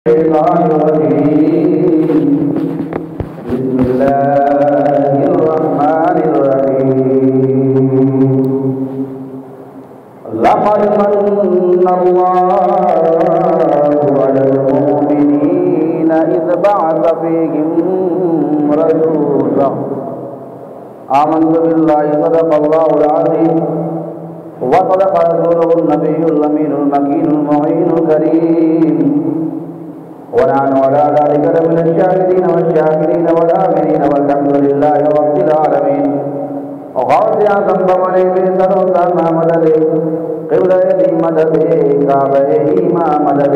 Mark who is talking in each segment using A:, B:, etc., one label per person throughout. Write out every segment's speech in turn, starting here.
A: الشيطان الرجيم. بسم الله الرحمن الرحيم. لقد من الله على المؤمنين إذ بعث فيهم رسولا. آمنت بالله صدق الله العظيم وصدق رسوله النبي الأمين المكين المعين الكريم. ونحن على ذلك من الشاهدين والشاكرين والآمرين والحمد لله رب العالمين. غوث اعظم بمنے میں سروسر مدد قبلہ دی مدد کعبہ ایمان مدد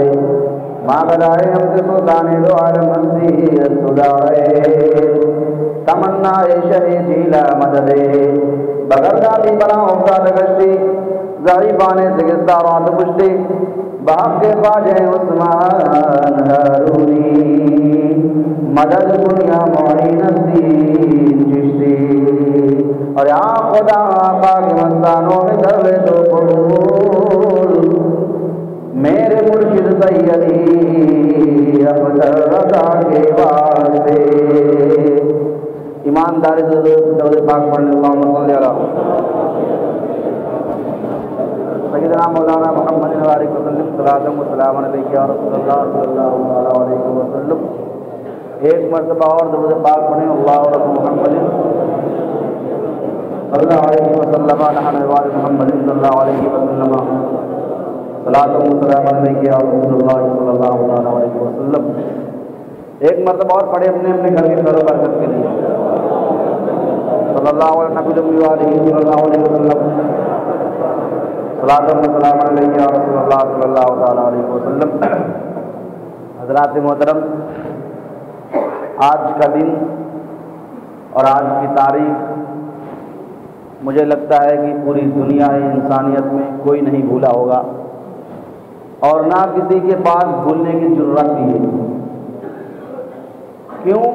A: ماغلائے ہم سے سلطان دو عالم مسیح صدائے تمنا شہید جیلا مدد بغردادی بنا اوقات گشتی ضعیفانے سگستارات پشتی باپ کے خواجہ عثمان ہارونی مدد دنیا معین الدین چشتی. اور یا خدا پاک مستانوں میں در تو قبول میرے مرشد سیدی افضل رضا کے واسطے. ایمانداری سے درود پاک پڑھنے اللہم صلی علیہ سیدنا مولانا محمد وآلہ وسلم صلاۃ و سلام علیک یا رسول اللہ صلی اللہ علیہ وسلم. ایک مرتبہ اور درود پاک پڑھیں اللہ رب محمد صلی اللہ علیہ وسلم نحن وآل محمد صلی اللہ علیہ وسلم صلاۃ و سلام علیک یا رسول اللہ صلی اللہ علیہ وسلم. ایک مرتبہ اور پڑھے اپنے اپنے گھر کے سروں برکت کے لیے صلی اللہ علیہ وسلم صلاۃ و سلام علیک یا رسول اللہ صلی اللہ علیہ وسلم. حضرات محترم، آج کا دن اور آج کی تاریخ مجھے لگتا ہے کہ پوری دنیا انسانیت میں کوئی نہیں بھولا ہوگا اور نہ کسی کے پاس بھولنے کی ضرورت بھی ہے. کیوں؟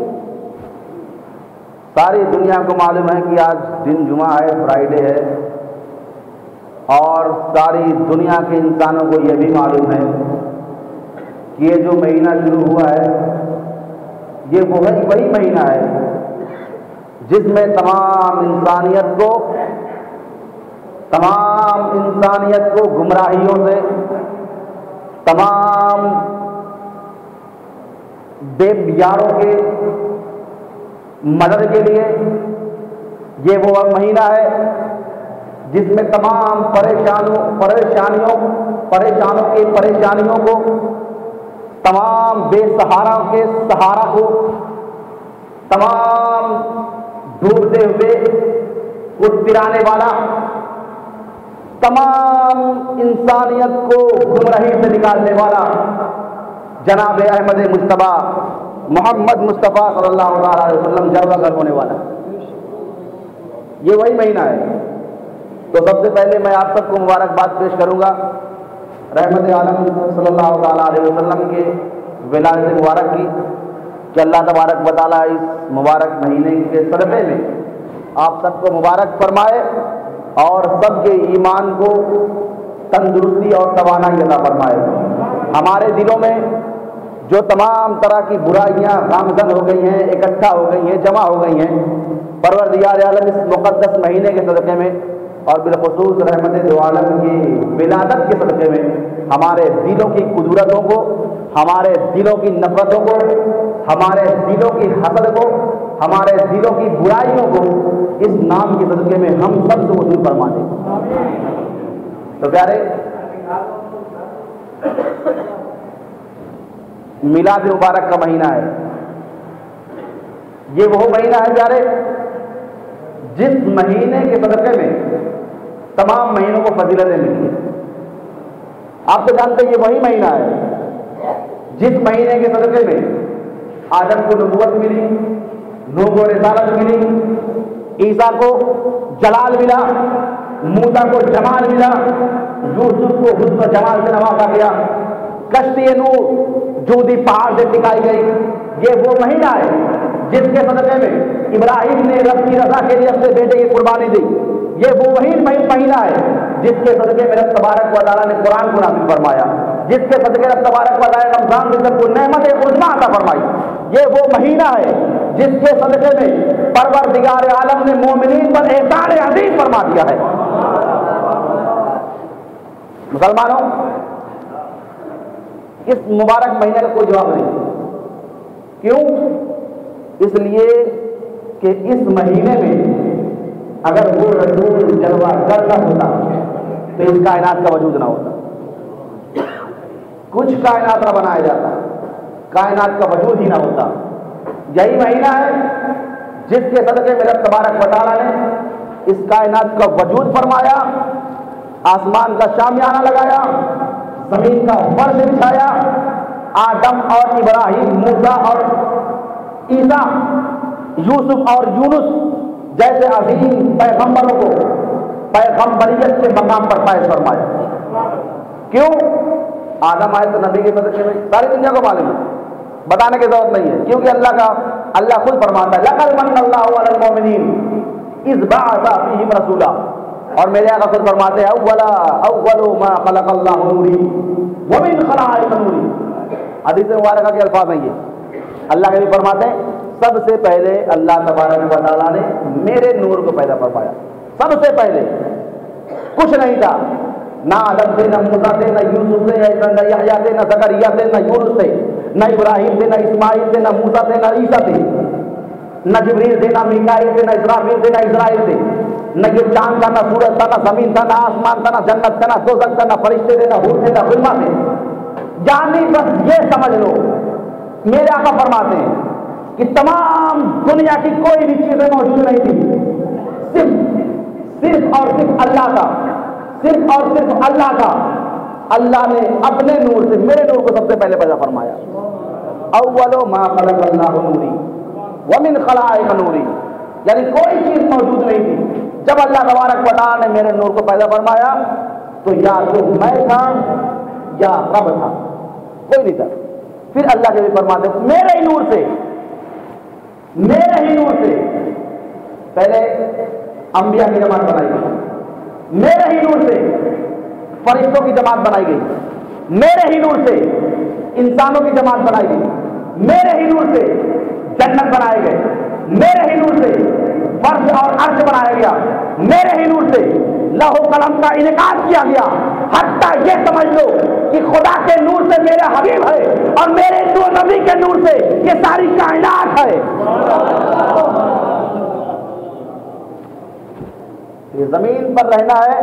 A: ساری دنیا کو معلوم ہے کہ آج دن جمعہ ہے، فرائیڈے ہے، اور ساری دنیا کے انسانوں کو یہ بھی معلوم ہے کہ یہ جو مہینہ شروع ہوا ہے یہ وہی مہینہ ہے جس میں تمام انسانیت کو گمراہیوں سے، تمام بے یاروں کے مدد کے لیے یہ وہ مہینہ ہے جس میں تمام پریشانیوں کو، تمام بے سہارا کے سہارا کو، تمام ڈوبتے ہوئے کو ترانے والا، تمام انسانیت کو گمراہی سے نکالنے والا جناب احمد مصطفیٰ محمد مصطفیٰ صلی اللہ علیہ وسلم جلوہ گر ہونے والا. یہ وہی مہینہ ہے. تو سب سے پہلے میں آپ سب کو مبارکباد پیش کروں گا رحمت عالم صلی اللہ علیہ وسلم کے ولادت مبارک کی کہ اللہ تبارک و تعالیٰ اس مبارک مہینے کے صدقے میں آپ سب کو مبارک فرمائے اور سب کے ایمان کو تندرستی اور توانائی عطا فرمائے. ہمارے دلوں میں جو تمام طرح کی برائیاں گامزن ہو گئی ہیں، اکٹھا ہو گئی ہیں، جمع ہو گئی ہیں، پروردگار عالم اس مقدس مہینے کے صدقے میں اور بالخصوص رحمت دو عالم کی ولادت کے صدقے میں ہمارے دلوں کی قدرتوں کو، ہمارے دلوں کی نفرتوں کو، ہمارے دلوں کی حسد کو، ہمارے دلوں کی برائیوں کو اس نام کے صدقے میں ہم سب سے دور فرما دیں. تو پیارے، میلاد مبارک کا مہینہ ہے. یہ وہ مہینہ ہے پیارے جس مہینے کے صدقے میں تمام مہینوں کو فضیلتیں ملی ہیں. آپ تو جانتے ہیں یہ وہی مہینہ ہے جس مہینے کے صدقے میں آدم کو نبوت ملی، نوح کو رسالت ملی، عیسیٰ کو جلال ملا، موسیٰ کو جمال ملا، یوسف کو حسن و جمال سے نوازا گیا، کشتی نوح جودی پہاڑ سے ٹکائی گئی. یہ وہ مہینہ ہے جس کے صدقے میں ابراہیم نے رب کی رضا کے لیے اپنے بیٹے کی قربانی دی. یہ وہ وہی مہینہ ہے جس کے صدقے میں رب تبارک و تعالیٰ نے قرآن کو نازل فرمایا. جس کے صدقے رب تبارک و تعالی رمضان الفطر کو نعمت عظمیٰ عطا فرمائی. یہ وہ مہینہ ہے جس کے صدقے میں پروردگار عالم نے مومنین پر احسان عظیم فرما دیا ہے. مسلمانوں، اس مبارک مہینے کا کوئی جواب نہیں. کیوں؟ اس لیے کہ اس مہینے میں اگر وہ رسول جلوہ گر نہ ہوتا تو اس کائنات کا وجود نہ ہوتا، کچھ کائنات نہ بنایا جاتا، کائنات کا وجود ہی نہ ہوتا. یہی مہینہ ہے جس کے صدقے میں رب تبارک و تعالیٰ نے اس کائنات کا وجود فرمایا، آسمان کا شامیانہ لگایا، زمین کا فرش بچھایا، آدم اور ابراہیم، موسیٰ اور عیسیٰ، یوسف اور یونس جیسے عظیم پیغمبروں کو پیغمبریت کے مقام پر فائز فرمایا. کیوں؟ آدم آئے تو نبی کے صدقے میں ساری دنیا کو معلوم ہے، بتانے کی ضرورت نہیں ہے، کیونکہ اللہ خود فرماتا ہے لقد من اللہ علی المؤمنین اذ بعث فیہم رسولا. اور میرے آقا خود فرماتے ہیں اول ما خلق اللہ نوری ومن خلائق نوری. حدیث مبارکہ کے الفاظ ہیں یہ. اللہ کے بھی فرماتے ہیں سب سے پہلے اللہ تبارک و تعالیٰ نے میرے نور کو پیدا فرمایا. سب سے پہلے کچھ نہیں تھا، نہ آدم تھے، نہ موسیٰ تھے، نہ یوسف تھے، نہ یحییٰ تھے، نہ زکریا تھے، نہ یونس تھے، نہ ابراہیم تھے، نہ اسماعیل تھے، نہ موسیٰ تھے، نہ عیسیٰ تھے، نہ جبریل تھے، نہ میکائیل تھے، نہ اسرافیل تھے، نہ اسرائیل تھے، نہ یہ چاند تھا، نہ سورج تھا، نہ زمین تھا، نہ آسمان تھا، نہ جنت تھا، نہ دوزخ تھا، نہ فرشتے تھے، نہ حور تھے، نہ غلما تھے. یعنی بس یہ سمجھ لو، میرے آقا فرماتے ہیں کہ تمام دنیا کی کوئی بھی چیزیں موجود نہیں تھی، صرف اور صرف اللہ کا، صرف اور صرف اللہ کا. اللہ نے اپنے نور سے میرے نور کو سب سے پہلے پیدا فرمایا. اول ما خلق اللہ نوری ومن خلائق نوری. یعنی کوئی چیز موجود نہیں تھی. جب اللہ تبارک و تعالیٰ نے میرے نور کو پیدا فرمایا تو یا تو میں تھا یا رب تھا، کوئی نہیں تھا. پھر اللہ کے بھی فرماتے میرے ہی نور سے، میرے ہی نور سے پہلے انبیاء کی جماعت بنائی گئی، میرے ہی نور سے فرشتوں کی جماعت بنائی گئی، میرے ہی نور سے انسانوں کی جماعت بنائی گئی، میرے ہی نور سے جنت بنائے گئے، میرے ہی نور سے فرش اور عرش بنایا گیا، میرے ہی نور سے لوح و قلم کا انعقاد کیا گیا. حتیٰ یہ سمجھ لو کہ خدا کے نور سے میرا حبیب ہے اور میرے دو نبی کے نور سے یہ ساری کائنات ہے. یہ زمین پر رہنا ہے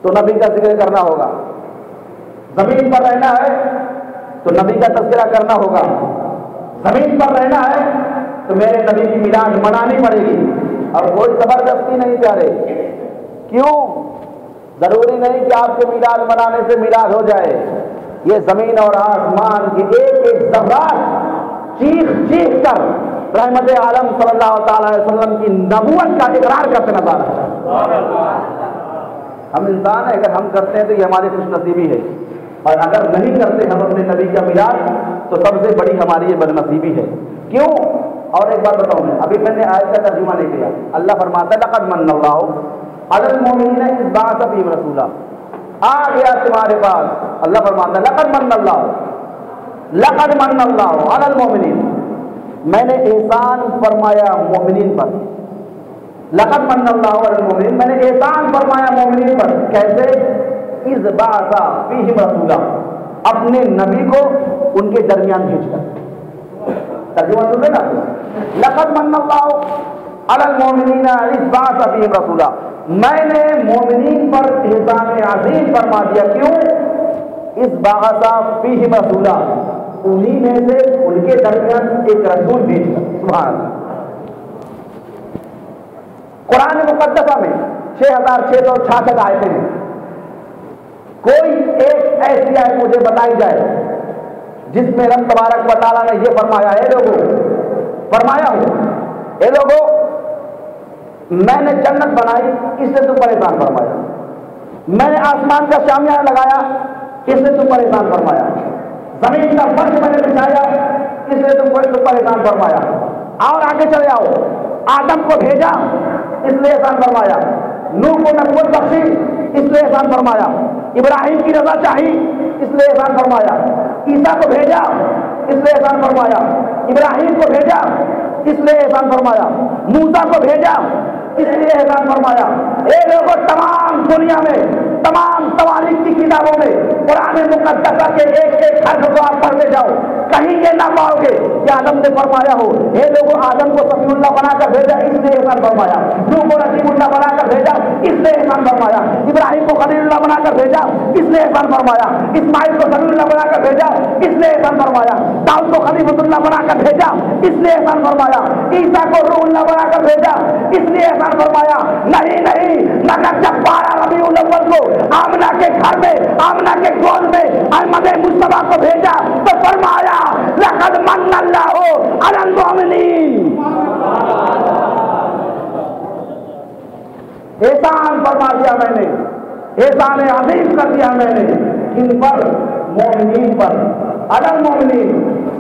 A: تو نبی کا ذکر کرنا ہوگا، زمین پر رہنا ہے تو نبی کا تذکرہ کرنا ہوگا، زمین پر رہنا ہے تو میرے نبی کی میلاد منانی پڑے گی. اور کوئی زبردستی نہیں پیارے. کیوں؟ ضروری نہیں کہ آپ کے میلاد منانے سے میلاد ہو جائے. یہ زمین اور آسمان کی ایک ایک ذرات چیخ چیخ کر رحمت عالم صلی اللہ تعالی علیہ وسلم کی نبوت کا اقرار کرتے نظر آتا ہے. ہم انسان ہیں، اگر ہم کرتے ہیں تو یہ ہماری خوش نصیبی ہے، اور اگر نہیں کرتے ہم اپنے نبی کا میلاد تو سب سے بڑی ہماری یہ بد نصیبی ہے. کیوں؟ اور ایک بات بتاؤں میں، ابھی میں نے آیت کا ترجمہ نہیں کیا. اللہ فرماتا ہے لقد من اللہ علی المؤمنین اذ بعث فیہم رسولا. آ گیا تمہارے پاس، اللہ فرماتا ہے لقد من اللہ علی المؤمنین، میں نے احسان فرمایا مومنین پر. لقد من اللہ علی المؤمنین، میں نے احسان فرمایا مومنین پر. کیسے؟ اذ بعث فیہم رسولا، اپنے نبی کو ان کے درمیان بھیج کر. ترجمہ سن لے نا، لقد من اللہ علی المؤمنین اذ بعث فیہم رسولا، میں نے مومنین پر احسان عظیم فرما دیا. کیوں؟ اذ بعث فیہم رسولا، انہی میں سے ان کے درمیان ایک رسول بھیج کر. سبحان اللہ. قرآن مقدسہ میں 6666 آیتیں ہیں. کوئی ایک ایسی آیت مجھے بتائی جائے جس میں رب تبارک و تعالیٰ نے یہ فرمایا ہے لوگوں، فرمایا ہوں اے لوگوں میں نے جنت بنائی اس سے تم پر احسان فرمایا، میں نے آسمان کا شامیانہ لگایا اس سے تم پر احسان فرمایا، زمین کا فرش میں نے بچھایا اس سے تم پر احسان فرمایا. اور آگے چلے آؤ، آدم کو بھیجا اس لیے احسان فرمایا، نوح کو نبوت بخشی اس لیے احسان فرمایا، ابراہیم کی رضا چاہی اس لیے احسان فرمایا، عیسیٰ کو بھیجا اس لیے احسان فرمایا، ابراہیم کو بھیجا اس لیے احسان فرمایا، موسیٰ کو بھیجا اس لیے احسان فرمایا۔ اے لوگوں، تمام دنیا میں تمام تواریخ کی کتابوں میں قرآن مقدسہ کے ایک ایک حرف کو آپ پڑھتے جاؤ، کہیں یہ نہ پاؤ گے کہ آدم نے فرمایا ہو اے لوگوں آدم کو صفی اللہ بنا کر بھیجا اس لیے احسان فرمایا، نوح کو رحیم اللہ بنا کر بھیجا اس لیے احسان فرمایا، ابراہیم کو خلیل اللہ بنا کر بھیجا اس لیے احسان فرمایا، اسماعیل کو خلیل اللہ بنا کر بھیجا اس لیے احسان فرمایا، داؤد کو خلیفۃ اللہ بنا کر بھیجا اس لیے احسان فرمایا، عیسیٰ کو روح اللہ بنا کر بھیجا اس لیے احسان فرمایا۔ نہیں مگر جب 12 ربیع الاول کو آمنہ کے گھر میں آمنہ کے گود میں احمد مصطفیٰ کو بھیجا تو فرمایا لقد من اللہ علی المؤمنین، احسان فرما دیا میں نے، احسان عظیم کر دیا میں نے، کن پر؟ مومنین پر، علی المؤمنین،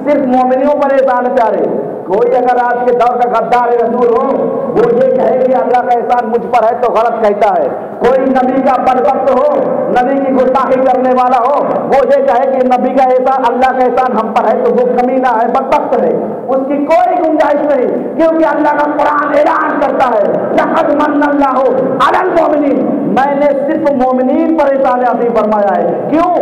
A: صرف مومنیوں پر احسان پیارے۔ کوئی اگر آج کے دور کا غدار رسول ہو وہ یہ کہے کہ اللہ کا احسان مجھ پر ہے تو غلط کہتا ہے، کوئی نبی کا بدبخت ہو، نبی کی گستاخی کرنے والا ہو، وہ یہ کہے کہ نبی کا احسان اللہ کا احسان ہم پر ہے تو وہ کمینہ ہے، بدبخت ہے، اس کی کوئی گنجائش نہیں، کیونکہ اللہ کا قرآن اعلان کرتا ہے لقد من اللہ علی المؤمنین، میں نے صرف مومنین پر احسان عظیم فرمایا ہے۔ کیوں؟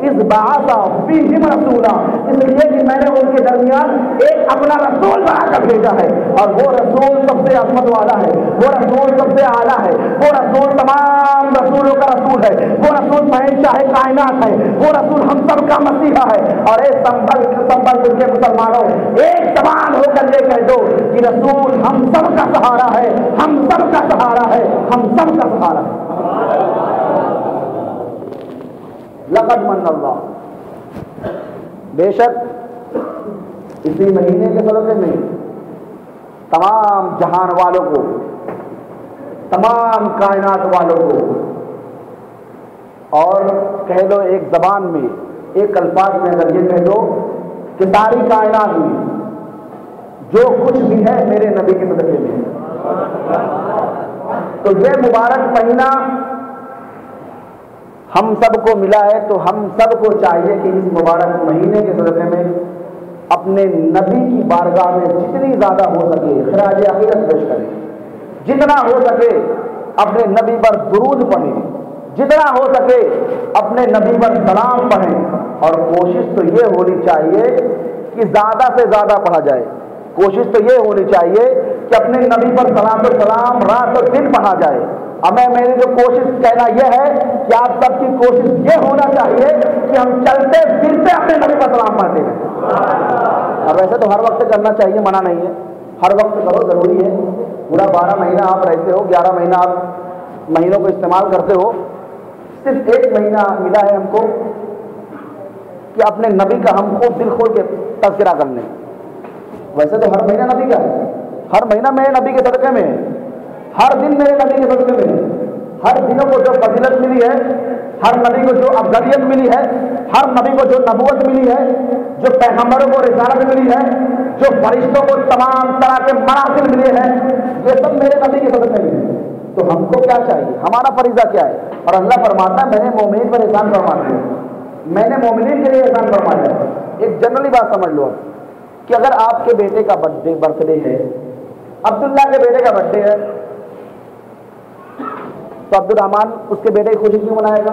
A: اس بعث فیہم رسولا، اس لیے کہ میں نے ان کے درمیان ایک اپنا رسول بنا کر بھیجا ہے، اور وہ رسول سب سے عظمت والا ہے، وہ رسول سب سے اعلیٰ ہے، وہ رسول تمام رسولوں کا رسول ہے، وہ رسول شہنشاہ کائنات ہے، وہ رسول ہم سب کا مسیحا ہے۔ اور ایک سنبھل کے مسلمانوں ایک زبان ہو کر یہ کہہ دو کہ رسول ہم سب کا سہارا ہے، ہم سب کا سہارا ہے، ہم سب کا سہارا ہے۔ لقد من اللہ، بے شک اسی مہینے کے صدقے میں تمام جہان والوں کو، تمام کائنات والوں کو، اور کہہ لو ایک زبان میں ایک الفاظ میں اگر یہ کہہ دو کہ ساری کائنات میں جو کچھ بھی ہے میرے نبی کے صدقے میں، تو یہ مبارک مہینہ ہم سب کو ملا ہے، تو ہم سب کو چاہیے کہ اس مبارک مہینے کے صدقے میں اپنے نبی کی بارگاہ میں جتنی زیادہ ہو سکے خراج عقیدت پیش کریں، جتنا ہو سکے اپنے نبی پر درود پڑھیں، جتنا ہو سکے اپنے نبی پر سلام پڑھیں، اور کوشش تو یہ ہونی چاہیے کہ زیادہ سے زیادہ پڑھا جائے، کوشش تو یہ ہونی چاہیے کہ اپنے نبی پر سلام و سلام رات اور دن پڑھا جائے۔ میری جو کوشش کہنا یہ ہے کہ آپ سب کی کوشش یہ ہونا چاہیے کہ ہم چلتے پھرتے اپنے نبی پر سلام پڑھتے ہیں، اور ویسے تو ہر وقت کرنا چاہیے، منع نہیں ہے، ہر وقت کرو، ضروری ہے۔ پورا 12 مہینہ آپ رہتے ہو، 11 مہینہ آپ مہینوں کو استعمال کرتے ہو، صرف ایک مہینہ ملا ہے ہم کو کہ اپنے نبی کا ہم خود دل کھول کے تذکرہ کر لیں۔ ویسے تو ہر مہینہ نبی کا ہے، ہر مہینہ میرے نبی کے صدقے میں ہے، ہر دن میرے نبی کے صدقے میں ہے، ہر دنوں کو جو فضیلت ملی ہے، ہر نبی کو جو افضلیت ملی ہے، ہر نبی کو جو نبوت ملی ہے، جو پیغمبروں کو رسالت ملی ہے، جو فرشتوں کو تمام طرح کے مناصب ملے ہیں، یہ سب میرے نبی کے صدقے میں ہے۔ تو ہم کو کیا چاہیے، ہمارا فریضہ کیا ہے؟ اور اللہ فرماتا ہے میں نے مومنین پر احسان فرما دیا، میں نے مومنین کے لیے احسان فرمایا ہے۔ ایک جنرلی بات سمجھ لو کہ اگر آپ کے بیٹے کا برتھ ڈے ہے، عبداللہ کے بیٹے کا برتھ ڈے ہے، تو عبد الرحمان اس کے بیٹے کی خوشی کیوں منائے گا؟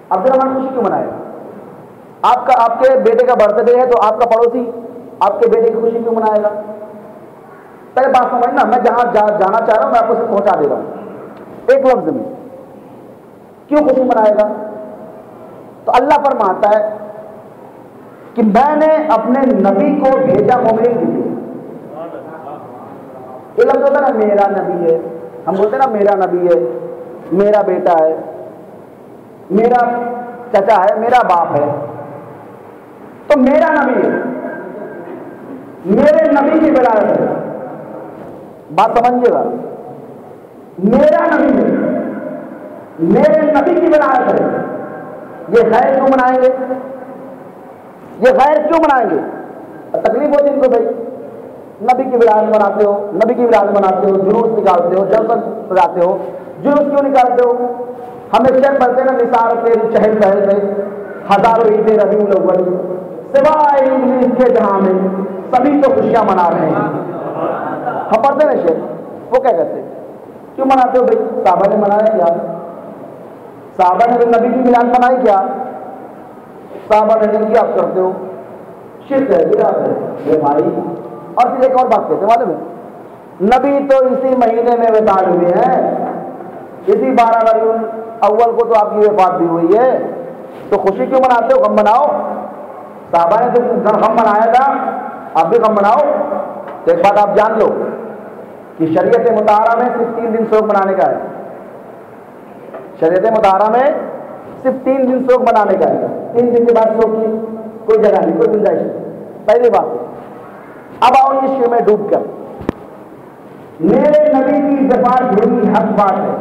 A: عبد الرحمان خوشی کیوں منائے گا؟ آپ کے بیٹے کا برتھ ڈے ہے تو آپ کا پڑوسی آپ کے بیٹے کی خوشی کیوں منائے گا؟ پہلے بات سمجھنا، میں جہاں جانا چاہ رہا ہوں میں آپ کو صرف پہنچا دے رہا ہوں ایک لفظ میں، کیوں خوشی منائے گا؟ تو اللہ فرماتا ہے کہ میں نے اپنے نبی کو بھیجا مومنین کے لیے۔ یہ لفظ ہوتا ہے نا میرا نبی ہے، ہم بولتے ہیں نا میرا نبی ہے، میرا بیٹا ہے، میرا چچا ہے، میرا باپ ہے، تو میرا نبی ہے، میرے نبی کی ولایت ہے، بات سمجھیے گا، میرا نبی ہے، میرے نبی کی ولایت ہے، یہ غیر کیوں منائیں گے؟ یہ غیر کیوں منائیں گے؟ تکلیف ہوتی ان کو، بھائی نبی کی ولایت مناتے ہو، نبی کی ولایت مناتے ہو، جلوس نکالتے ہو، جلسہ سجاتے ہو، جلوس کیوں نکالتے ہو؟ ہمیں شیخ پڑھتے ہیں نا نثار تیری چہل پہل میں ہزاروں عیدیں ربیع الاول سوائے انگلش کے جہاں میں سبھی تو خوشیاں منا رہے ہیں. ہم پڑھتے ہیں شیخ وہ کیا کہتے ہیں کیوں مناتے ہو بھائی؟ صحابہ نے منایا کیا؟ صحابہ نے نبی کی میلاد منائی کیا؟ صحابہ نے نہیں کیا آپ کرتے ہو شرک ہے بدعت ہے یہ بھائی. اور پھر ایک اور بات کہتے ہیں معلوم ہے نبی تو اسی مہینے میں وصال ہوئے ہیں, اسی 12 ربیع الاول کو تو آپ کی وفات بھی ہوئی ہے, تو خوشی کیوں مناتے ہو؟ غم مناؤ. صحابہ نے تو غم منایا تھا آپ بھی غم مناؤ. تو ایک بات آپ جان لو کہ شریعت مطہرہ میں صرف 3 دن سوگ منانے کا ہے. شریعت مطہرہ میں صرف 3 دن سوگ منانے کا ہے. 3 دن کے بعد سوگ کی کوئی جگہ نہیں, کوئی گنجائش نہیں. پہلی بات. اب آؤ عشق میں ڈوب کر میرے نبی کی وفات ہوئی حق بات ہے,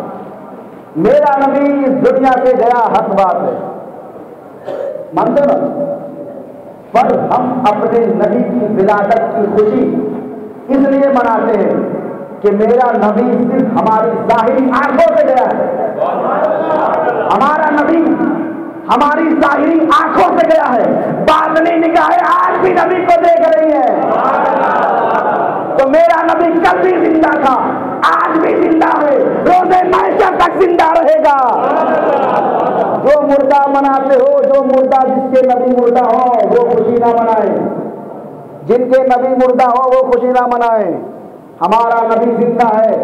A: میرا نبی اس دنیا سے گیا حق بات ہے, مانتے نا؟ پر ہم اپنے نبی کی ولادت کی خوشی اس لیے مناتے ہیں کہ میرا نبی صرف ہماری ظاہری آنکھوں سے گیا ہے. ہمارا نبی ہماری ظاہری آنکھوں سے گیا ہے, باطنی نگاہیں آج بھی نبی کو دیکھ رہی ہے. تو میرا نبی کل بھی زندہ تھا, آج بھی زندہ ہے, روزے محشر تک زندہ رہے گا. جو مردہ مناتے ہو, جو مردہ جس کے نبی مردہ ہو وہ خوشی نہ منائے, جن کے نبی مردہ ہو وہ خوشی نہ منائے. ہمارا نبی زندہ ہے,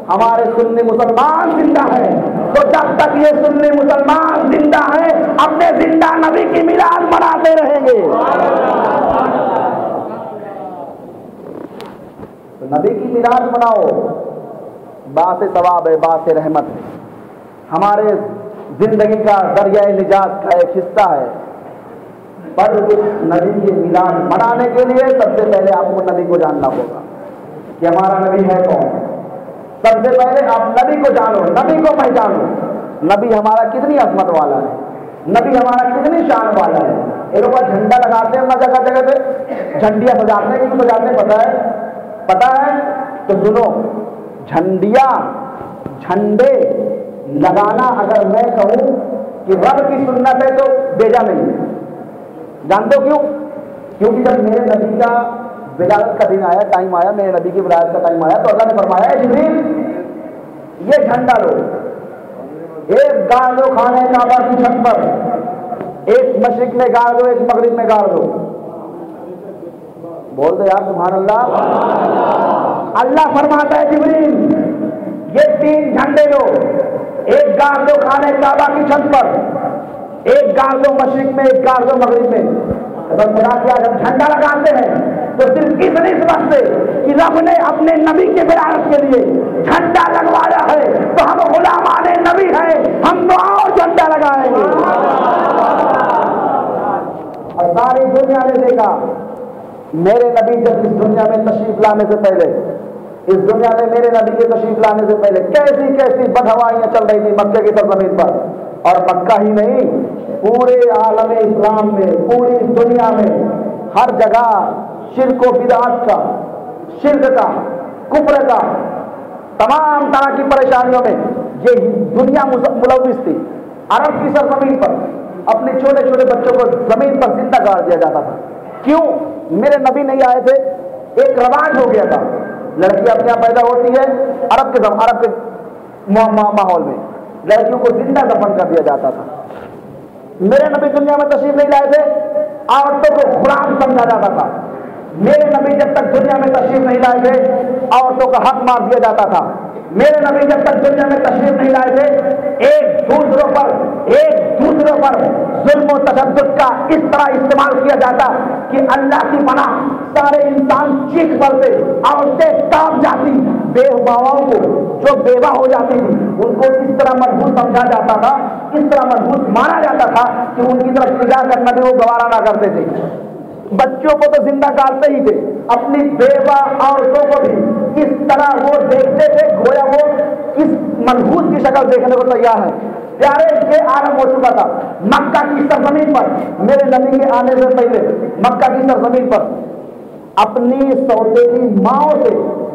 A: ہمارے سنی مسلمان زندہ ہے, تو جب تک یہ سنی مسلمان زندہ ہے اپنے زندہ نبی کی میلاد مناتے رہیں گے. تو نبی کی میلاد مناؤ, باعث ثواب ہے, باعث رحمت ہے, ہمارے زندگی کا ذریعہ نجات کا ایک حصہ ہے. پر اس نبی کی میلاد منانے کے لیے سب سے پہلے آپ کو نبی کو جاننا ہوگا کہ ہمارا نبی ہے کون. سب سے پہلے آپ نبی کو جانو, نبی کو پہچانو. نبی ہمارا کتنی عظمت والا ہے, نبی ہمارا کتنی شان والا ہے. یہ لوگ جھنڈا لگاتے ہیں جگہ جگہ پہ, جھنڈیاں سجاتے ہیں, کیوں سجاتے ہیں پتہ ہے؟ تو سنو, جھنڈے لگانا اگر میں کہوں کہ رب کی سنت ہے تو بیجا نہیں ہے. جانتے ہو کیوں؟ کیونکہ جب میرے نبی کا ولادت کا دن آیا, ٹائم آیا, میرے نبی کی ولادت کا ٹائم آیا, تو اللہ نے فرمایا جبریل یہ جھنڈا لو, ایک گاڑ دو خانے کعبہ کی چھت پر, ایک مشرق میں گاڑ دو, ایک مغرب میں گاڑ دو. بول دو یار سبحان اللہ. اللہ فرماتا ہے جبریل یہ 3 جھنڈے لو, ایک گاڑ دو خانے کعبہ کی چھت پر, ایک گاڑ دو مشرق میں, ایک گاڑ دو مغرب میں. خدا کیا جب جھنڈا لگاتے ہیں تو صرف اس نہیں سمجھتے کہ رب نے اپنے نبی کے ولادت کے لیے جھنڈا لگوایا ہے تو ہم غلامان نبی ہیں, ہم تو اور جھنڈا لگائیں گے. اور ساری دنیا نے دیکھا میرے نبی جب اس دنیا میں تشریف لانے سے پہلے, اس دنیا میں میرے نبی کے تشریف لانے سے پہلے کیسی کیسی بدہوائیاں چل رہی تھی مکے کی سرزمین پر. اور مکہ ہی نہیں, پورے عالم اسلام میں, پوری دنیا میں ہر جگہ شرک و بدعت کا, شرک کا, کفر کا, تمام طرح کی پریشانیوں میں یہ دنیا ملوث تھی. عرب کی سرزمین پر اپنے چھوٹے چھوٹے بچوں کو زمین پر زندہ گاڑ دیا جاتا تھا. کیوں؟ میرے نبی نہیں آئے تھے, ایک رواج ہو گیا تھا. لڑکی اپنے یہاں پیدا ہوتی ہے, عرب کے ماحول میں لڑکیوں کو زندہ دفن کر دیا جاتا تھا. میرے نبی دنیا میں تشریف نہیں لائے تھے, عورتوں کو غلام سمجھا جاتا تھا. میرے نبی جب تک دنیا میں تشریف نہیں لائے تھے عورتوں کا حق مار دیا جاتا تھا. میرے نبی جب تک دنیا میں تشریف نہیں لائے تھے ایک دوسروں پر ظلم و تشدد کا اس طرح استعمال کیا جاتا کہ اللہ کی پناہ سارے انسان چیخ پڑتے, عورتیں کانپ جاتی, بیواؤں کو جو بیوہ ہو جاتی تھی ان کو اس طرح مربوط سمجھا جاتا تھا, اس طرح مربوط مانا جاتا تھا کہ ان کی طرف نگاہ کرنا بھی وہ گوارا نہ کرتے تھے. بچوں کو تو زندہ کاٹتے ہی تھے, اپنی بیوہ عورتوں کو بھی اس طرح وہ دیکھتے تھے گویا وہ اس منحوس کی شکل دیکھنے کو تیار ہے. پیارے یہ عالم ہو چکا تھا. مکہ کی سرزمین پر میرے نبی کے آنے سے پہلے مکہ کی سرزمین پر اپنی سوتیلی ماؤں سے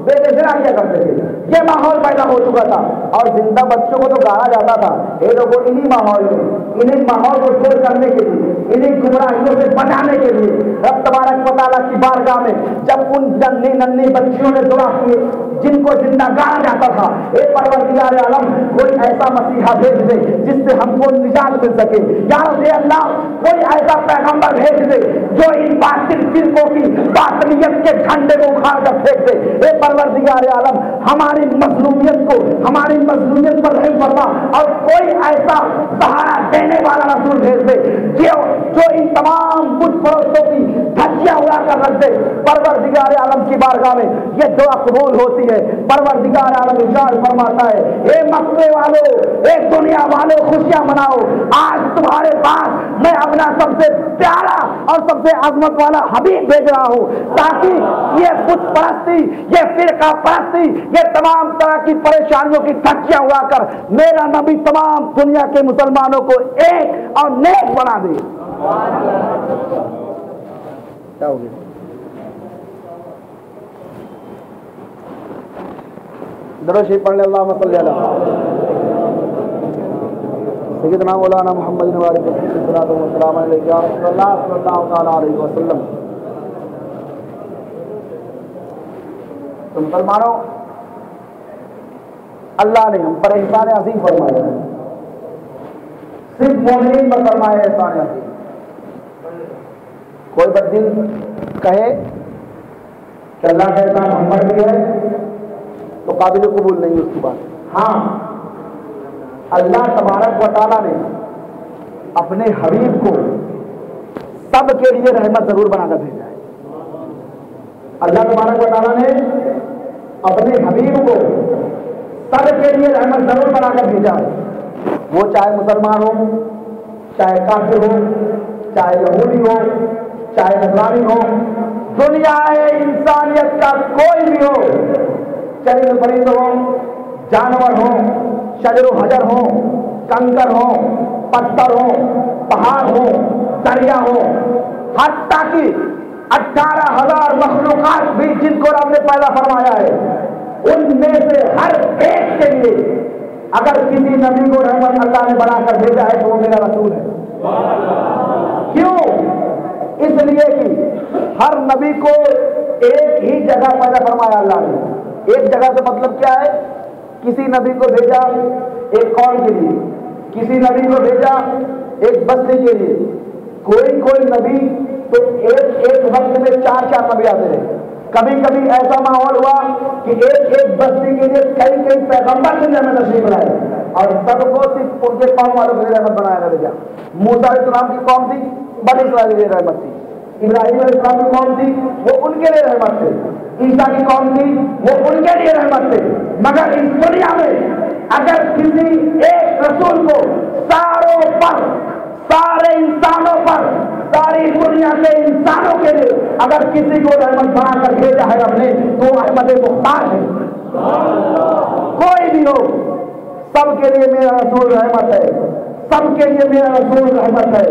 A: بیٹے زنا کیا کرتے تھے، یہ ماحول پیدا ہو چکا تھا، اور زندہ بچوں کو تو گالا جاتا تھا۔ یہ لوگوں انہی ماحول میں، انہیں ماحول کو دور کرنے کے لیے، انہیں گمراہیوں سے بچانے کے لیے رب تبارک و تعالیٰ کی بارگاہ میں جب ان ننھی ننھی بچیوں نے دعا کی جن کو زندہ گالا جاتا تھا، اے پروردگار عالم کوئی ایسا مسیحا بھیج دے جس سے ہم کو نجات مل سکے، یا رب اللہ کوئی ایسا پیغمبر بھیج دے جو ان باطل فرقوں کی باطلیت کے جھنڈے کو اکھاڑ کر پھینک دے۔ اے پروردگار عالم ہماری مظلومیت کو، ہماری مظلومیت پر رحم فرما، اور کوئی ایسا سہارا دینے والا رسول بھیج دے جو ان تمام بت پرستوں کی دھجیاں اڑا کر رکھ دے۔ پروردگار عالم کی بارگاہ میں یہ دعا قبول ہوتی ہے۔ پروردگار عالم ارشاد فرماتا ہے، اے مکے والو، اے دنیا والو خوشیاں مناؤ، آج تمہارے پاس میں اپنا سب سے پیارا اور سب سے عظمت والا حبیب بھیج رہا ہوں، تاکہ یہ بت پرستی، یہ فرقہ پرستی، یہ تمام طرح کی پریشانیوں کی دھجیاں اڑا کر میرا نبی تمام دنیا کے مسلمانوں کو ایک اور نیک بنا دے۔ کیا ہو گیا؟ درود شریف پڑھ لیں، اللہم صلی علی سیدنا مولانا محمد وعلیہ السلام علیکم یا رسول اللہ صلی اللہ تعالیٰ علیہ وسلم۔ تو مسلمانوں، اللہ نے ہم پر احسان عظیم فرمایا ہے، صرف مومنین پر فرمایا ہے احسان عظیم۔ کوئی بددین کہے کہ اللہ کا احسان ہم پر بھی ہے تو قابل قبول نہیں اس کی بات۔ ہاں، اللہ تبارک و تعالیٰ نے اپنے حبیب کو سب کے لیے رحمت ضرور بنا کر بھیجا ہے۔ اللہ تبارک و تعالیٰ نے اپنے حبیب کو سب کے لیے رحمت ضرور بنا کر بھیجا ہے، وہ چاہے مسلمان ہو، چاہے کافر ہو، چاہے یہودی ہو، چاہے نصرانی ہو، دنیا انسانیت کا کوئی بھی ہو، چرند پرند ہو، جانور ہو، شجر و حجر ہو، کنکر ہو، پتھر ہو، پہاڑ ہو، دریا ہو، حتیٰ کہ 18,000 مخلوقات بھی جن کو رب نے پیدا فرمایا ہے، ان میں سے ہر ایک کے لیے اگر کسی نبی کو رحمت اللہ نے بنا کر بھیجا ہے تو وہ میرا رسول ہے۔ کیوں؟ اس لیے کہ ہر نبی کو ایک ہی جگہ پیدا فرمایا اللہ نے۔ ایک جگہ سے مطلب کیا ہے؟ کسی نبی کو بھیجا ایک قوم کے لیے، کسی نبی کو بھیجا ایک بستی کے لیے، کوئی نبی تو ایک وقت میں 4 نبی آتے رہے۔ کبھی کبھی ایسا ماحول ہوا کہ ایک بستی کے لیے کئی پیغمبر دنیا میں تشریف لائے اور سب کو صرف ان کے قوم والوں کے لیے رحمت بنایا کر بھیجا۔ موسیٰ علیہ السلام کی قوم تھی، بنی اسرائیل کے لیے رحمت تھی۔ ابراہیم علیہ السلام کی قوم تھی، وہ ان کے لیے رحمت تھے۔ عیسیٰ کی قوم تھی، وہ ان کے لیے رحمت تھے۔ مگر اس دنیا میں اگر کسی ایک رسول کو ساروں پر، سارے انسانوں پر، ساری دنیا کے انسانوں کے لیے اگر کسی کو رحمت بنا کر بھیجا ہے ہم نے تو احمد مختار ہے۔ کوئی بھی ہو، سب کے لیے میرا رسول رحمت ہے، سب کے لیے میرا رسول رحمت ہے،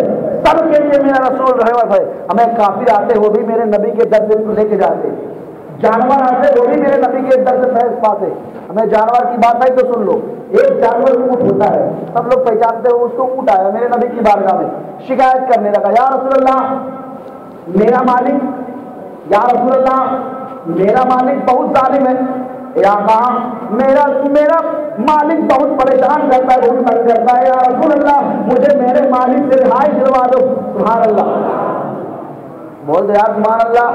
A: سب کے لیے میرا رسول رحمت ہے۔ ہمیں کافر آتے وہ بھی میرے نبی کے در سے لے کے جاتے، جانور آتے وہ بھی میرے نبی کے در سے فیض پاتے۔ ہمیں جانور کی بات آئی تو سن لو، ایک جانور اونٹ ہوتا ہے، سب لوگ پہچانتے ہو، اس کو اونٹ آیا میرے نبی کی بارگاہ میں شکایت کرنے لگا، یا رسول اللہ میرا مالک، یا رسول اللہ میرا مالک بہت ظالم ہے، یا کہا میرا مالک بہت پریشان کرتا ہے، بہت تنگ کرتا ہے، یا رسول اللہ مجھے میرے مالک سے رہائی دلوا دو۔ سبحان اللہ، بول دے یار سبحان اللہ،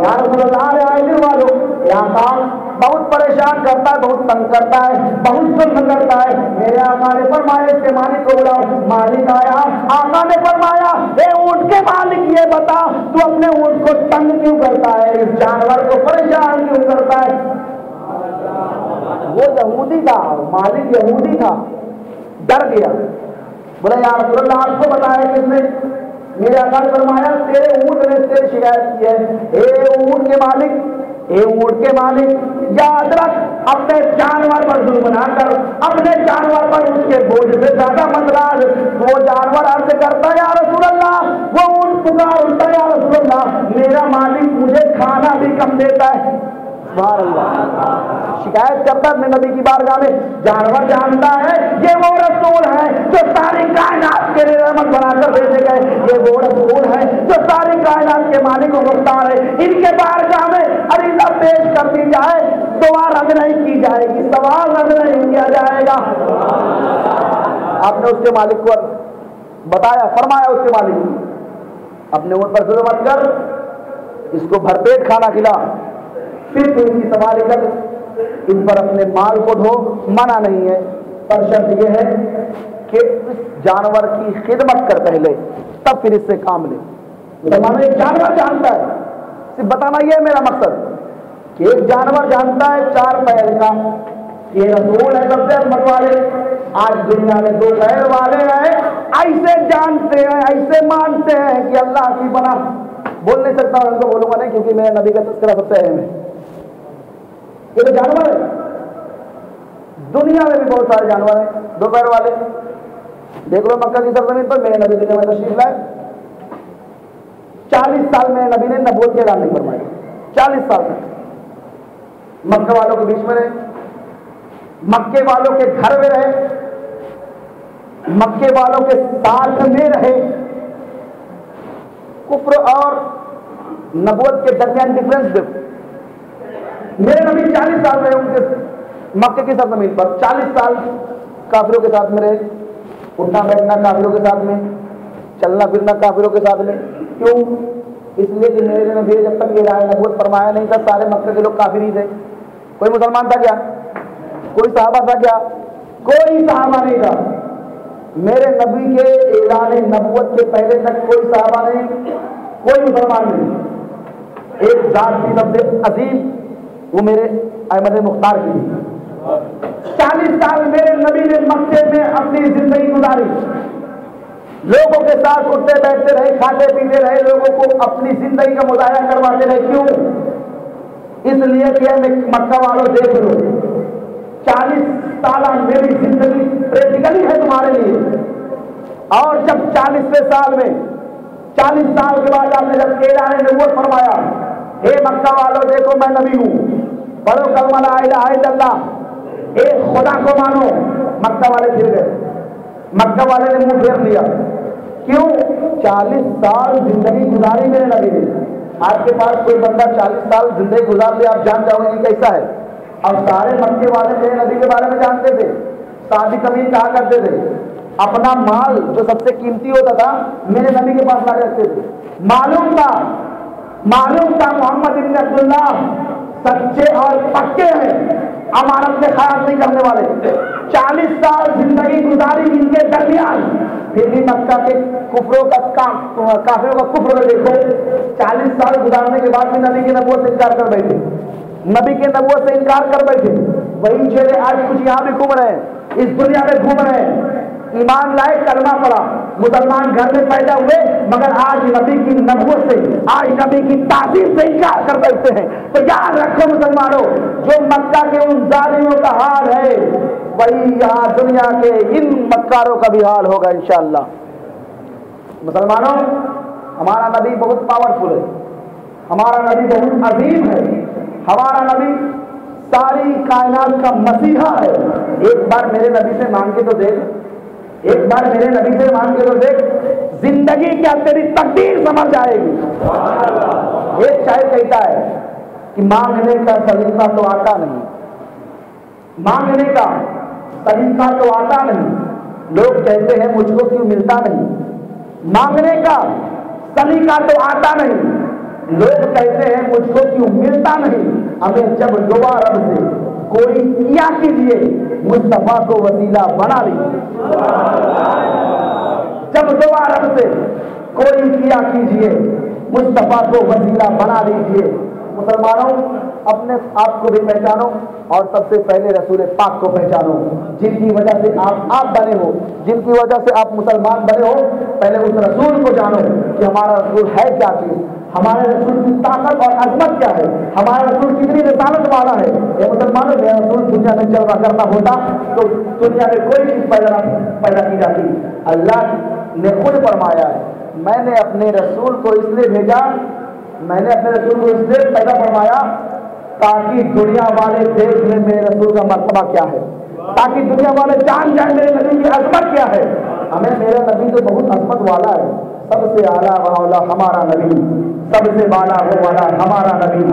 A: یا رسول اللہ رہائی دلوا دو۔ یا کہا بہت پریشان کرتا ہے، بہت تنگ کرتا ہے، بہت ظلم کرتا ہے، میرے آقا نے فرمایا اس کے مالک کو بلاؤ۔ مالک آیا، آقا نے فرمایا اے اونٹ کے مالک یہ بتا تو اپنے اونٹ کو تنگ کیوں کرتا ہے، اس جانور کو پریشان کیوں کرتا ہے؟ وہ یہودی تھا، مالک یہودی تھا، ڈر گیا، بولا یا رسول اللہ آپ کو بتایا کس نے؟ میرے آقا نے فرمایا تیرے اونٹ نے تیری شکایت کی ہے۔ اے اونٹ کے مالک، اے اونٹ کے مالک، یاد رکھ اپنے جانور پر ظلم نہ کر، اپنے جانور پر اس کے بوجھ سے زیادہ مت لاز۔ وہ جانور عرض کرتا ہے یا رسول اللہ، وہ اونٹ پکار اٹھتا ہے یا رسول اللہ میرا مالک مجھے کھانا بھی کم دیتا ہے۔ سبحان اللہ. شکایت کرتا اپنے نبی کی بارگاہ میں, جانور جانتا ہے یہ وہ رسول ہے جو ساری کائنات کے لیے رحمت بنا کر بھیجے گئے, یہ وہ رسول ہے جو ساری کائنات کے مالک و مختار ہے, ان کے بارگاہ میں عریضہ پیش کر دی جائے, دعا رد نہیں کی جائے گی, سوال رد نہیں کیا جائے گا. آپ نے اس کے مالک کو بتایا, فرمایا اس کے مالک کو, اپنے اونٹ پر ظلم مت کر, اس کو بھرپیٹ کھانا کھلا, پھر تو اس کی سواری کر, اس پر اپنے مال کو دھو, منع نہیں ہے, پر شرط یہ ہے کہ اس جانور کی خدمت کر پہلے, تب پھر اس سے کام لے. مسلمان ایک جانور جانتا ہے, صرف بتانا یہ ہے میرا مقصد کہ ایک جانور جانتا ہے چار پیر کا, یہ رسول ہے سب سے عظمت والے. آج دنیا میں دو پیر والے ہیں, ایسے جانتے ہیں, ایسے مانتے ہیں کہ اللہ کی بنا. بول نہیں سکتا, ان کو بولوں گا نہیں کیونکہ میرے نبی کا تذکرہ سب سے اہم ہے. یہ تو جانور ہے, دنیا میں بھی بہت سارے جانور ہیں دو پیر والے. دیکھ لو مکہ کی سرزمین پر میرے نبی دنیا میں تشریف لائے, 40 سال میں نبی نے نبوت کے اعلان نہیں فرمایا. 40 سال تک مکہ والوں کے بیچ میں رہے, مکے والوں کے گھر میں رہے, مکے والوں کے ساتھ میں رہے. کفر اور نبوت کے درمیان ڈفرنس دیکھو. میرے نبی 40 سال رہے ان کے مکے کی سرزمین پر, 40 سال کافروں کے ساتھ میں رہے, اٹھنا بیٹھنا کافروں کے ساتھ میں, چلنا پھرنا کافروں کے ساتھ میں. کیوں؟ اس لیے کہ میرے نبی جب تک یہ رائے نبوت فرمایا نہیں تھا, سارے مکے کے لوگ کافر ہی تھے. کوئی مسلمان تھا کیا؟ کوئی صحابہ تھا کیا؟ کوئی صحابہ نہیں تھا. میرے نبی کے اعلان نبوت کے پہلے تک کوئی صحابہ نہیں, کوئی مسلمان نہیں. ایک ذات کی سب سے عظیم, وہ میرے احمد مختار کی. 40 سال میرے نبی نے مکے میں اپنی زندگی گزاری, لوگوں کے ساتھ اٹھتے بیٹھتے رہے, کھاتے پیتے رہے, لوگوں کو اپنی زندگی کا مظاہرہ کرواتے رہے. کیوں؟ اس لیے کہ مکہ والوں دیکھ لو, 40 سالہ میری زندگی پریکٹیکلی ہے تمہارے لیے. اور جب 40ویں سال میں, 40 سال کے بعد آپ نے جب اعلان نبوت فرمایا, اے مکہ والوں دیکھو میں نبی ہوں, پڑھو کلمہ لا الہ الا اللہ, ایک خدا کو مانو. مکہ والے پھر گئے, مکہ والے نے منہ پھیر لیا. کیوں؟ 40 سال زندگی گزاری میرے نبی نے. آپ کے پاس کوئی بندہ 40 سال زندگی گزار لے, آپ جان جاؤ گے کیسا ہے. اب سارے مکے والے میرے نبی کے بارے میں جانتے تھے, شادی کبھی کہا کرتے تھے, اپنا مال جو سب سے قیمتی ہوتا تھا میرے نبی کے پاس لا رکھتے تھے. معلوم تھا محمد بن عبداللہ سچے اور پکے ہیں, امانت میں خیانت نہیں کرنے والے. 40 سال زندگی گزاری ان کے درمیان, پھر بھی مکہ کے کفروں کا کافروں کا کفر میں دیکھو, 40 سال گزارنے کے بعد بھی نبی کی نبوت سے انکار کر بیٹھے, نبی کے نبوت سے انکار کر بیٹھے. وہی چہرے آج کچھ یہاں بھی گھوم رہے ہیں, اس دنیا میں گھوم رہے ہیں, ایمان لائے, کلمہ پڑا, مسلمان گھر میں پیدا ہوئے, مگر آج نبی کی نبوت سے, آج نبی کی تعظیم سے انکار کر بیٹھتے ہیں. تو یاد رکھو مسلمانوں, جو مکہ کے ان ظالموں کا حال ہے وہی یہاں دنیا کے ان مکاروں کا بھی حال ہوگا انشاءاللہ. مسلمانوں, ہمارا نبی بہت پاورفل ہے, ہمارا نبی بہت عظیم ہے, ہمارا نبی ساری کائنات کا مسیحا ہے. ایک بار میرے نبی سے مانگ کے تو دیکھ, ایک بار میرے نبی سے مانگ کے تو دیکھ, زندگی کیا تیری تقدیر سمجھ جائے گی. ایک شاعر کہتا ہے کہ مانگنے کا سلیقہ تو آتا نہیں, مانگنے کا سلیقہ تو آتا نہیں, لوگ کہتے ہیں مجھ کو کیوں ملتا نہیں. مانگنے کا سلیقہ تو آتا نہیں, لوگ کہتے ہیں مجھ کو کیوں ملتا نہیں. ہمیں جب دعا رب سے کوئی کیا کیجیے, مصطفیٰ کو وسیلہ بنا لیجیے. جب دعا رب سے کوئی کیا کیجیے, مصطفیٰ کو وسیلہ بنا لیجیے. مسلمانوں, اپنے آپ کو بھی پہچانو اور سب سے پہلے رسول پاک کو پہچانو, جن کی وجہ سے آپ بنے ہو, جن کی وجہ سے آپ مسلمان بنے ہو. پہلے اس رسول کو جانو کہ ہمارا رسول ہے کیا چیز, ہمارے رسول کی طاقت اور عظمت کیا ہے, ہمارا رسول کتنی رسالت والا ہے. یہ مسلمانوں, میرا رسول دنیا میں چل رہا کرتا ہوتا تو دنیا میں کوئی چیز پیدا کی جاتی. اللہ نے خود فرمایا ہے, میں نے اپنے رسول کو اس لیے بھیجا, میں نے اپنے رسول کو اس لیے پیدا فرمایا تاکہ دنیا والے دیکھ لیں میرے رسول کا مرتبہ کیا ہے، تاکہ دنیا والے جان جائیں میرے نبی کی عظمت کیا ہے۔ ہمیں میرا نبی تو بہت عظمت والا ہے، سب سے اعلیٰ و اولا ہمارا نبی، سب سے بالا وہ والا ہمارا نبی،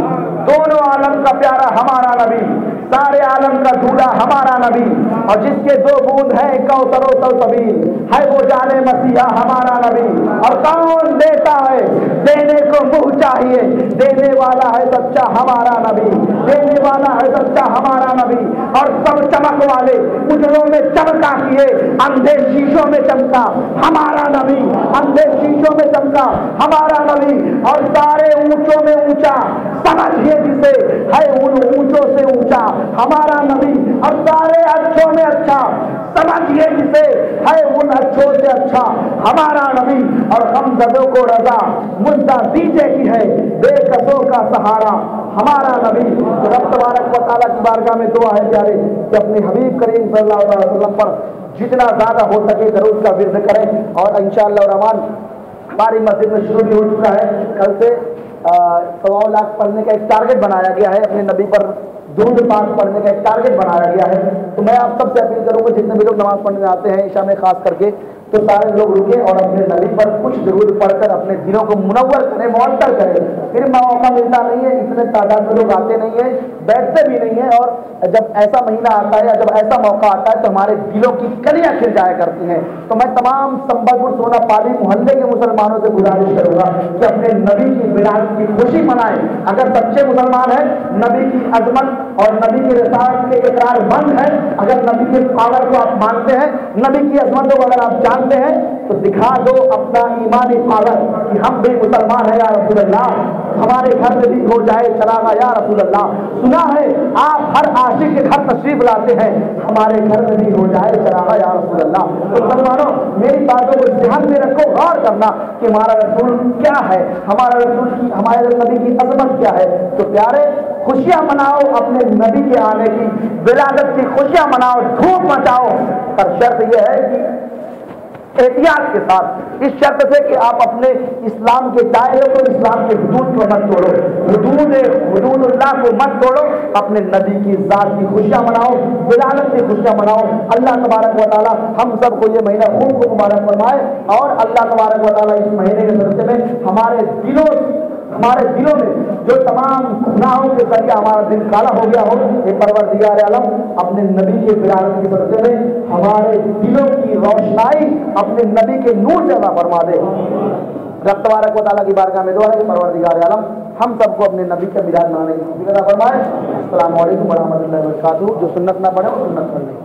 A: دونوں عالم کا پیارا ہمارا نبی، سارے عالم کا دولہا ہمارا نبی، اور جس کے دو بوند ہے کوثر و سلسبیل ہے وہ جان مسیحا ہمارا نبی۔ اور کون دیتا ہے، دینے کو منہ چاہیے، دینے والا ہے سچا ہمارا نبی، دینے والا ہے سچا ہمارا نبی۔ اور سب چمک والے اجلوں میں چمکا کیے، اندھے شیشوں میں چمکا ہمارا نبی، اندھے شیشوں میں چمکا ہمارا نبی۔ اور سارے اونچوں میں اونچا سمجھیے جسے ہے ان اونچوں سے اونچا ہمارا نبی، اور سارے اچھوں میں اچھا سمجھیے جسے ہے ان اچھوں سے اچھا ہمارا نبی۔ اور ہم زدوں کو رضا مجدہ دیجے کی ہے بے کسوں کا سہارا ہمارا نبی۔ رب تبارک و تعالیٰ کی بارگاہ میں دعا ہے پیارے کہ اپنے حبیب کریم صلی اللہ علیہ وسلم پر جتنا زیادہ ہو سکے درود کا ورد کریں، اور انشاءاللہ الرحمن ہماری مسجد میں شروع بھی ہو چکا ہے، کل سے 1.25 لاکھ پڑھنے کا ایک ٹارگٹ بنایا گیا ہے، اپنے نبی پر درود پاک پڑھنے کا ایک ٹارگٹ بنایا گیا ہے۔ تو میں آپ سب سے اپیل کروں گا جتنے بھی لوگ نماز پڑھنے آتے ہیں عشاء میں خاص کر کے، تو سارے لوگ رکیں اور اپنے نبی پر کچھ درود پڑھ کر اپنے دلوں کو منور کریں، معطر کریں۔ پھر موقع ملتا نہیں ہے، اتنے تعداد میں لوگ آتے نہیں ہیں، بیٹھتے بھی نہیں ہیں، اور جب ایسا مہینہ آتا ہے یا جب ایسا موقع آتا ہے تو ہمارے دلوں کی کلیاں کھل جایا کرتی ہیں۔ تو میں تمام سنبل پور سونا پالی محلے کے مسلمانوں سے گزارش کروں گا کہ اپنے نبی کی ولادت کی خوشی منائیں۔ اگر سچے مسلمان ہیں، نبی کی عظمت اور نبی کی رسالت کے اقرار مند ہیں، اگر نبی کے پاور کو آپ مانتے ہیں، نبی کی عظمت کو اگر آپ جانتے ہیں، تو دکھا دو اپنا ایمانی پاور کہ ہم بھی مسلمان ہیں یا رسول اللہ، ہمارے گھر میں بھی ہو جائے چراغا یا رسول اللہ۔ سنا ہے آپ ہر عاشق کے گھر تشریف لاتے ہیں، ہمارے گھر میں بھی ہو جائے چراغا یا رسول اللہ۔ تو مسلمانوں میری باتوں کو ذہن میں رکھو، غور کرنا کہ ہمارا رسول کیا ہے، ہمارا رسول کی، ہمارے نبی کی عظمت کیا ہے۔ تو پیارے خوشیاں مناؤ، اپنے نبی کے آنے کی ولادت کی خوشیاں مناؤ، دھوم مچاؤ، پر شرط یہ ہے کہ احتیاط کے ساتھ، اس شرط سے کہ آپ اپنے اسلام کے دائرے کو، اسلام کے حدود کو مت توڑو، حدود اللہ کو مت توڑو، اپنے نبی کی ذات کی خوشیاں مناؤ، ولادت کی خوشیاں مناؤ۔ اللہ تبارک و تعالیٰ ہم سب کو یہ مہینہ خوب کو مبارک فرمائے، اور اللہ تبارک و تعالیٰ اس مہینے کے سلسلے میں ہمارے دلوں میں جو تمام گناہوں کے ذریعہ ہمارا دل کالا ہو گیا ہو، یہ پروردگار عالم اپنے نبی کے ولادت کے سلسلے میں ہمارے دلوں کی روشنائی اپنے نبی کے نور سے عطا فرما دے۔ رب تبارک و تعالیٰ کی بارگاہ میں دعا ہے کہ پروردگار عالم ہم سب کو اپنے نبی کا میلاد منانے کی توفیق عطا فرمائے۔ السلام علیکم ورحمۃ اللہ وبرکاتہ۔ جو سنت نہ پڑھے وہ سنت پڑھ لیں۔